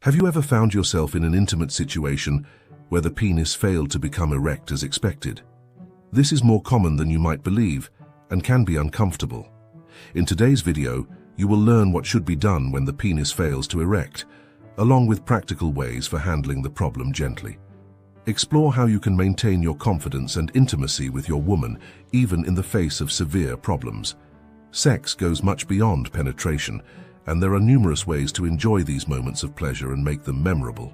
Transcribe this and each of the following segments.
Have you ever found yourself in an intimate situation where the penis failed to become erect as expected? This is more common than you might believe and can be uncomfortable. In today's video, you will learn what should be done when the penis fails to erect, along with practical ways for handling the problem gently. Explore how you can maintain your confidence and intimacy with your woman, even in the face of severe problems. Sex goes much beyond penetration, and there are numerous ways to enjoy these moments of pleasure and make them memorable.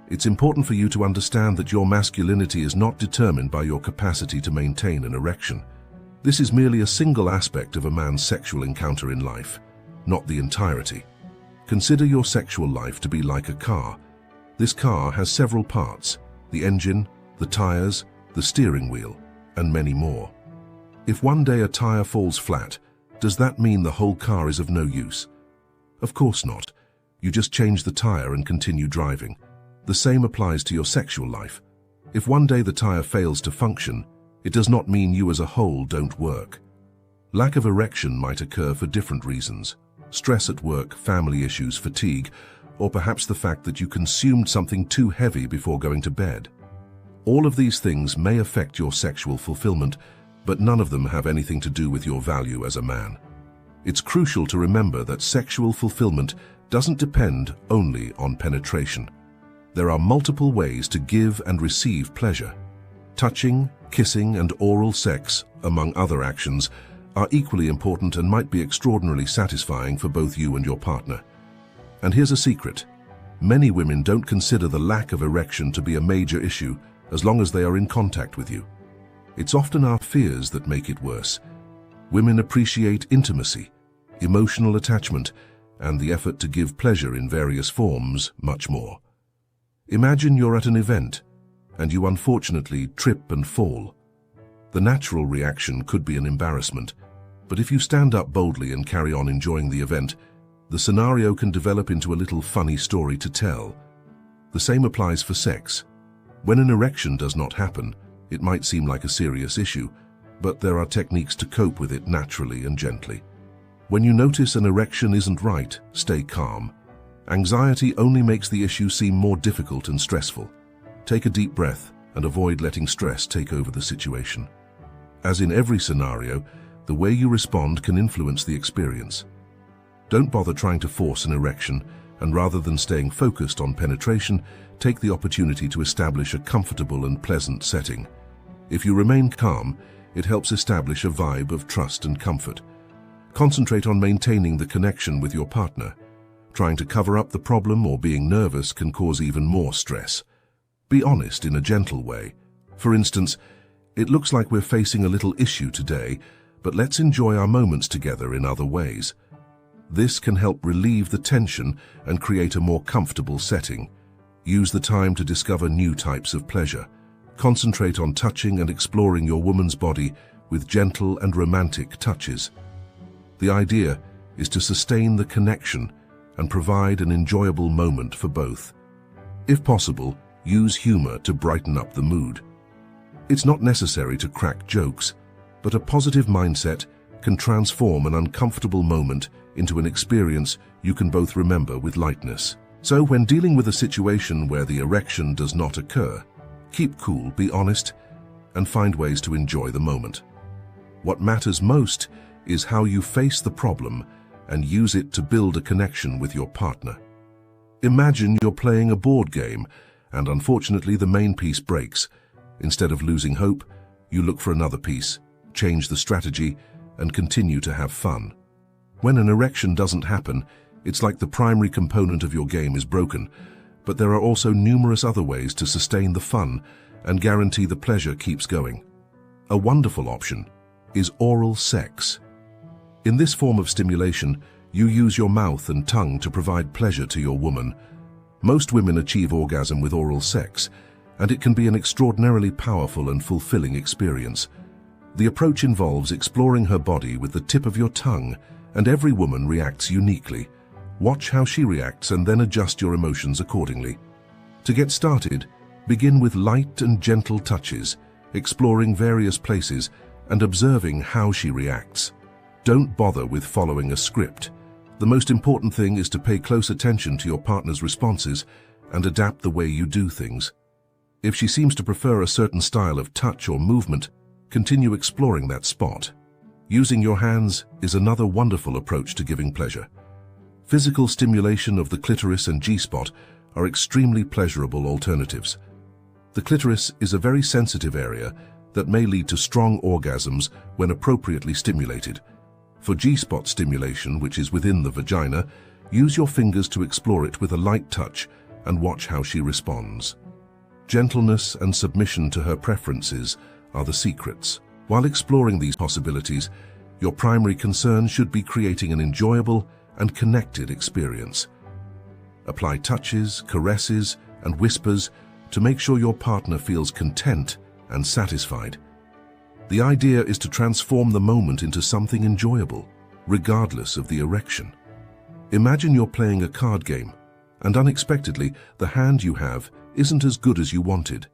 It's important for you to understand that your masculinity is not determined by your capacity to maintain an erection. This is merely a single aspect of a man's sexual encounter in life, not the entirety. Consider your sexual life to be like a car. This car has several parts: the engine, the tires, the steering wheel, and many more. If one day a tire falls flat, does that mean the whole car is of no use? Of course not. You just change the tire and continue driving. The same applies to your sexual life. If one day the tire fails to function, it does not mean you as a whole don't work. Lack of erection might occur for different reasons: stress at work, family issues, fatigue, or perhaps the fact that you consumed something too heavy before going to bed. All of these things may affect your sexual fulfillment, but none of them have anything to do with your value as a man. It's crucial to remember that sexual fulfillment doesn't depend only on penetration. There are multiple ways to give and receive pleasure. Touching, kissing, and oral sex, among other actions, are equally important and might be extraordinarily satisfying for both you and your partner. And here's a secret: many women don't consider the lack of erection to be a major issue as long as they are in contact with you. It's often our fears that make it worse. Women appreciate intimacy, emotional attachment, and the effort to give pleasure in various forms much more. Imagine you're at an event, and you unfortunately trip and fall. The natural reaction could be an embarrassment, but if you stand up boldly and carry on enjoying the event, the scenario can develop into a little funny story to tell. The same applies for sex. When an erection does not happen, it might seem like a serious issue, but there are techniques to cope with it naturally and gently. When you notice an erection isn't right, stay calm. Anxiety only makes the issue seem more difficult and stressful. Take a deep breath and avoid letting stress take over the situation. As in every scenario, the way you respond can influence the experience. Don't bother trying to force an erection, and rather than staying focused on penetration, take the opportunity to establish a comfortable and pleasant setting. If you remain calm, it helps establish a vibe of trust and comfort. Concentrate on maintaining the connection with your partner. Trying to cover up the problem or being nervous can cause even more stress. Be honest in a gentle way. For instance, "It looks like we're facing a little issue today, but let's enjoy our moments together in other ways." This can help relieve the tension and create a more comfortable setting. Use the time to discover new types of pleasure. Concentrate on touching and exploring your woman's body with gentle and romantic touches. The idea is to sustain the connection and provide an enjoyable moment for both. If possible, use humor to brighten up the mood. It's not necessary to crack jokes, but a positive mindset can transform an uncomfortable moment into an experience you can both remember with lightness. So when dealing with a situation where the erection does not occur, keep cool, be honest, and find ways to enjoy the moment. What matters most is how you face the problem and use it to build a connection with your partner. Imagine you're playing a board game and unfortunately the main piece breaks. Instead of losing hope, you look for another piece, change the strategy, and continue to have fun. When an erection doesn't happen, it's like the primary component of your game is broken, but there are also numerous other ways to sustain the fun and guarantee the pleasure keeps going. A wonderful option is oral sex. In this form of stimulation, you use your mouth and tongue to provide pleasure to your woman. Most women achieve orgasm with oral sex, and it can be an extraordinarily powerful and fulfilling experience. The approach involves exploring her body with the tip of your tongue, and every woman reacts uniquely. Watch how she reacts and then adjust your emotions accordingly. To get started, begin with light and gentle touches, exploring various places and observing how she reacts. Don't bother with following a script. The most important thing is to pay close attention to your partner's responses and adapt the way you do things. If she seems to prefer a certain style of touch or movement, continue exploring that spot. Using your hands is another wonderful approach to giving pleasure. Physical stimulation of the clitoris and G-spot are extremely pleasurable alternatives. The clitoris is a very sensitive area that may lead to strong orgasms when appropriately stimulated. For G-spot stimulation, which is within the vagina, use your fingers to explore it with a light touch and watch how she responds. Gentleness and submission to her preferences are the secrets. While exploring these possibilities, your primary concern should be creating an enjoyable and connected experience. Apply touches, caresses, and whispers to make sure your partner feels content and satisfied. The idea is to transform the moment into something enjoyable, regardless of the erection. Imagine you're playing a card game, and unexpectedly, the hand you have isn't as good as you wanted.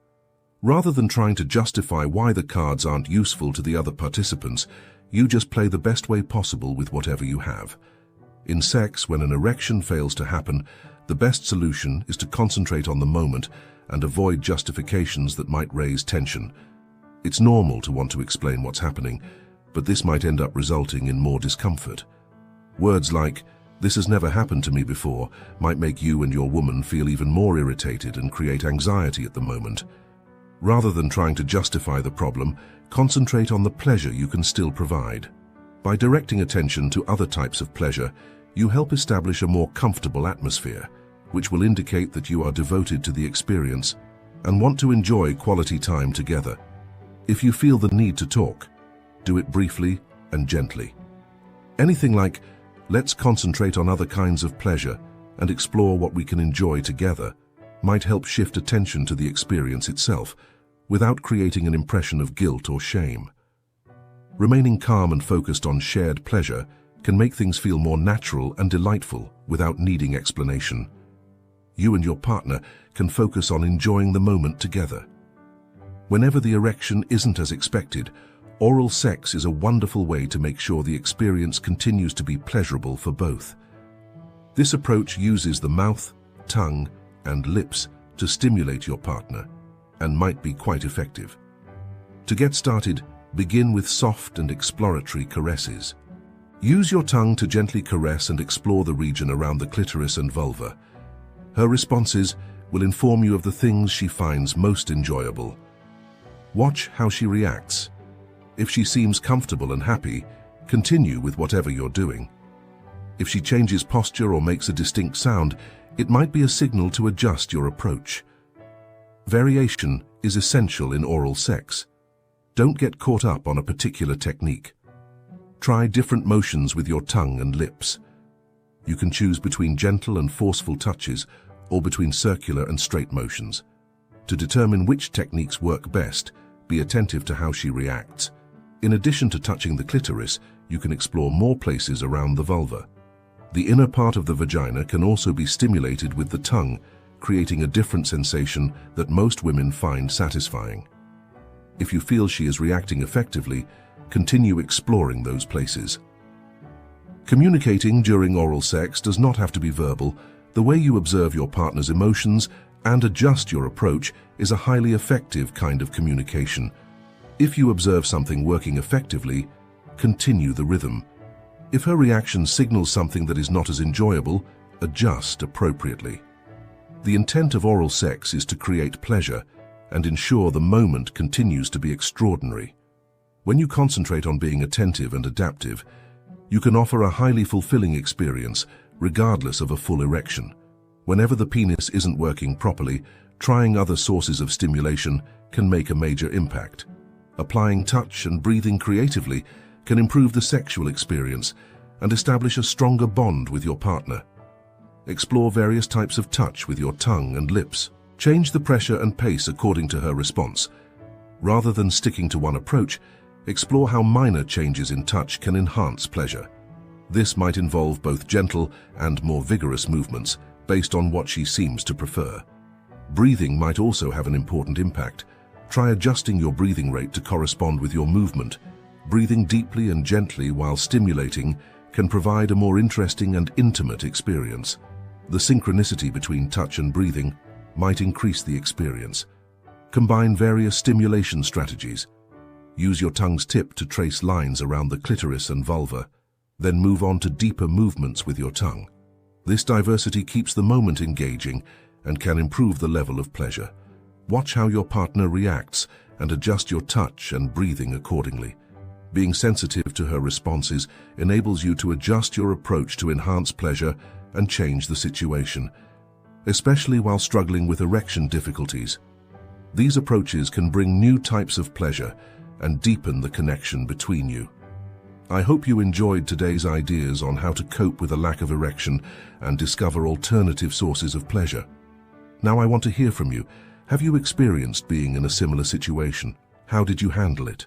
Rather than trying to justify why the cards aren't useful to the other participants, you just play the best way possible with whatever you have. In sex, when an erection fails to happen, the best solution is to concentrate on the moment and avoid justifications that might raise tension. It's normal to want to explain what's happening, but this might end up resulting in more discomfort. Words like, "This has never happened to me before," might make you and your woman feel even more irritated and create anxiety at the moment. Rather than trying to justify the problem, concentrate on the pleasure you can still provide. By directing attention to other types of pleasure, you help establish a more comfortable atmosphere, which will indicate that you are devoted to the experience and want to enjoy quality time together. If you feel the need to talk, do it briefly and gently. Anything like, "Let's concentrate on other kinds of pleasure and explore what we can enjoy together," might help shift attention to the experience itself without creating an impression of guilt or shame. Remaining calm and focused on shared pleasure can make things feel more natural and delightful without needing explanation. You and your partner can focus on enjoying the moment together. Whenever the erection isn't as expected, oral sex is a wonderful way to make sure the experience continues to be pleasurable for both. This approach uses the mouth, tongue, and lips to stimulate your partner and might be quite effective. To get started, begin with soft and exploratory caresses. Use your tongue to gently caress and explore the region around the clitoris and vulva. Her responses will inform you of the things she finds most enjoyable. Watch how she reacts. If she seems comfortable and happy, continue with whatever you're doing. If she changes posture or makes a distinct sound, it might be a signal to adjust your approach. Variation is essential in oral sex. Don't get caught up on a particular technique. Try different motions with your tongue and lips. You can choose between gentle and forceful touches or between circular and straight motions. To determine which techniques work best, be attentive to how she reacts. In addition to touching the clitoris, you can explore more places around the vulva. The inner part of the vagina can also be stimulated with the tongue, creating a different sensation that most women find satisfying. If you feel she is reacting effectively, continue exploring those places. Communicating during oral sex does not have to be verbal. The way you observe your partner's emotions and adjust your approach is a highly effective kind of communication. If you observe something working effectively, continue the rhythm. If her reaction signals something that is not as enjoyable, adjust appropriately. The intent of oral sex is to create pleasure and ensure the moment continues to be extraordinary. When you concentrate on being attentive and adaptive, you can offer a highly fulfilling experience regardless of a full erection. Whenever the penis isn't working properly, trying other sources of stimulation can make a major impact. Applying touch and breathing creatively can improve the sexual experience and establish a stronger bond with your partner. Explore various types of touch with your tongue and lips. Change the pressure and pace according to her response. Rather than sticking to one approach, explore how minor changes in touch can enhance pleasure. This might involve both gentle and more vigorous movements based on what she seems to prefer. Breathing might also have an important impact. Try adjusting your breathing rate to correspond with your movement. Breathing deeply and gently while stimulating can provide a more interesting and intimate experience. The synchronicity between touch and breathing might increase the experience. Combine various stimulation strategies. Use your tongue's tip to trace lines around the clitoris and vulva, then move on to deeper movements with your tongue. This diversity keeps the moment engaging and can improve the level of pleasure. Watch how your partner reacts and adjust your touch and breathing accordingly. Being sensitive to her responses enables you to adjust your approach to enhance pleasure and change the situation, especially while struggling with erection difficulties. These approaches can bring new types of pleasure and deepen the connection between you. I hope you enjoyed today's ideas on how to cope with a lack of erection and discover alternative sources of pleasure. Now I want to hear from you. Have you experienced being in a similar situation? How did you handle it?